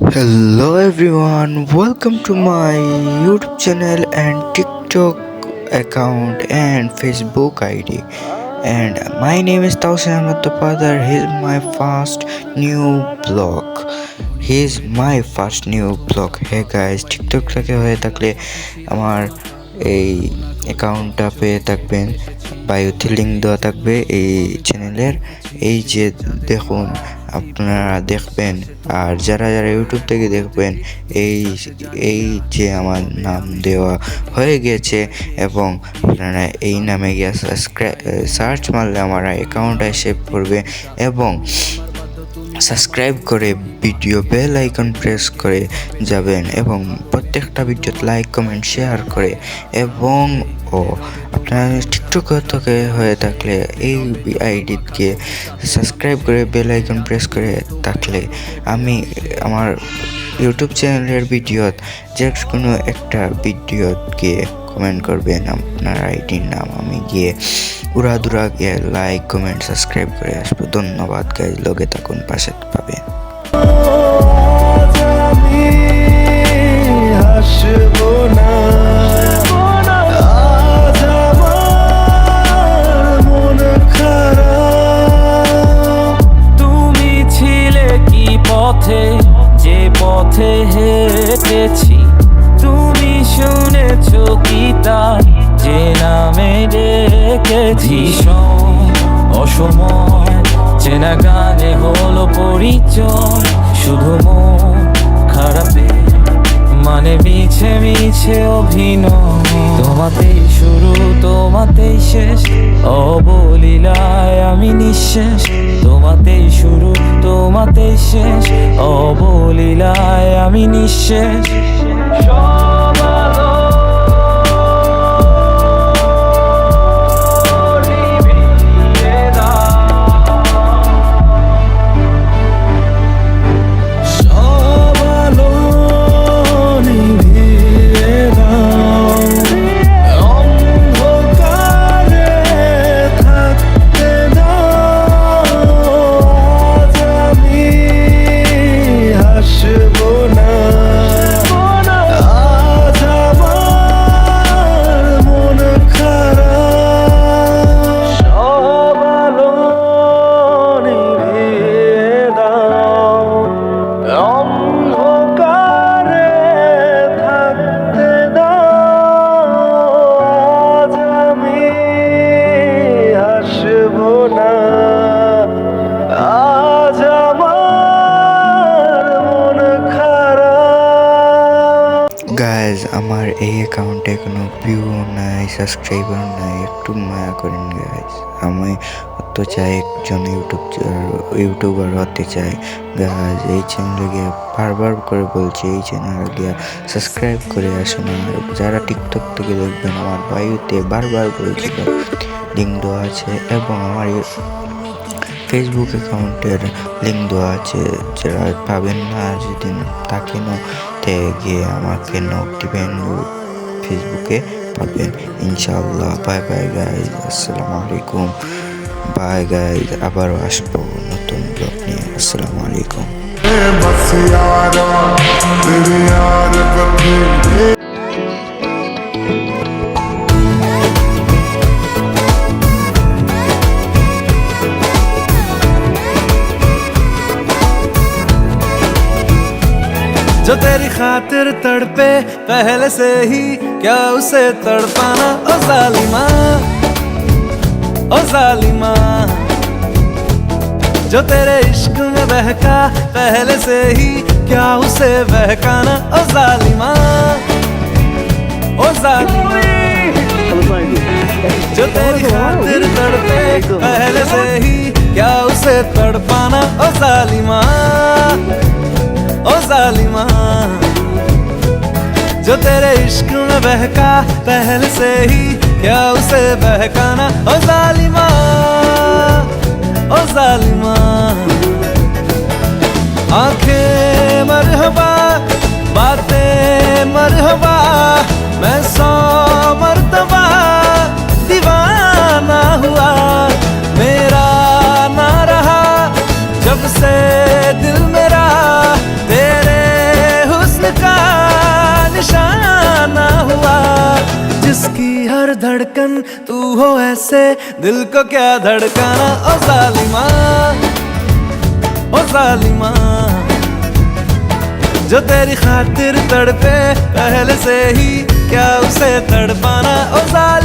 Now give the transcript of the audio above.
Hello everyone, welcome to my YouTube channel and TikTok account and Facebook ID. And my name is Tausin Ahmed Father. Here's my first new blog. Here's my first new blog. Hey guys, TikTok থেকে হয়ে থাকলে আমার এই অ্যাকাউন্টটা পেয়ে থাকবেন, বায়োতে link দেওয়া থাকবে এই চ্যানেলের। এই যে দেখুন, আপনারা দেখবেন, আর যারা যারা ইউটিউব থেকে দেখবেন এই এই যে আমার নাম দেওয়া হয়ে গেছে এবং আপনারা এই নামে গিয়ে সার্চ মারলে আমার অ্যাকাউন্টটা সেভ করবে এবং সাবস্ক্রাইব করে ভিডিও বেল আইকন প্রেস করে যাবেন এবং প্রত্যেকটা ভিডিওতে লাইক কমেন্ট শেয়ার করে এবং আপনারা টিকটক থেকে হয়ে থাকলে এই আইডিকে সাবস্ক্রাইব করে বেল আইকন প্রেস করে থাকলে আমি আমার ইউটিউব চ্যানেলের ভিডিওত যে কোনো একটা ভিডিওত গিয়ে কমেন্ট করবেন আপনার আইডির নাম, আমি গিয়ে উড়াদুরা গিয়ে লাইক কমেন্ট সাবস্ক্রাইব করে আসবো। ধন্যবাদ গাইজ, লগে থাকুন, পাশে পাবেন। তুমি ছিলে কি পথে, যে পথে হেঁটেছি, তুমি শুনেছো কি তার যে নামে ডেকেছি। অসময় চেনা গানে হলো পরিচয়, শুধু মন খারাপে মানে মিছে মিছে অভিনয়। তোমাতেই শুরু তোমাতেই শেষ, অবলীলায় আমি নিঃশেষ। তোমাতেই শুরু তোমাতেই শেষ, অবলীলায় আমি নিঃশেষ। গাইজ, আমার এই অ্যাকাউন্টে কোনো ভিউ নাই, সাবস্ক্রাইবার নাই, একটু মায়া করেন গাইজ। আমি অত চাই একজন ইউটিউবার হতে চাই গাইজ। এই চ্যানেলে গিয়ে বারবার করে বলছি, এই চ্যানেলে গিয়ে সাবস্ক্রাইব করে আসুন। আর যারা টিকটক থেকে দেখবেন, আমার বায়োতে বারবার বলছি লিঙ্ক দেওয়া আছে এবং আমার ফেসবুক অ্যাকাউন্টের লিঙ্ক দেওয়া আছে। যারা পাবেন না, যেদিন থাকেন তে গিয়ে আমাকে নক দিবেন, ফেসবুকে পাবেন ইনশাআল্লাহ। বাই বাই গাইজ, আসসালামু আলাইকুম। বাই গাইজ, আবারও আসবো নতুন ব্লগ নিয়ে। আসসালামু আলাইকুম। जो तेरी खातिर तड़पे पहले से ही, क्या उसे तड़पाना ओ जालिमा, ओ जालिमा। जो तेरे इश्क में बहका पहले से ही, क्या उसे बहकाना ओ जालिमा, ओ जालिमा। जो तेरी खातिर तड़पे पहले से ही, क्या उसे तड़पाना ओ जालिमा, ओ जालिमा। जो तेरे इश्क में बहका पहले से ही, क्या उसे बहकाना ओ जालिमा, ओ जालिमा। आंखें मरहबा, बातें मरहबा, मैं 100 मर्तबा दीवाना हुआ। मेरा ना रहा जब से दिल मेरा तेरे कर धड़कन तू हो ऐसे दिल को क्या धड़काना ओ जालिमा, ओ जालिमा। जो तेरी खातिर तड़पे पहले से ही क्या उसे तड़पाना ओ जालिमा।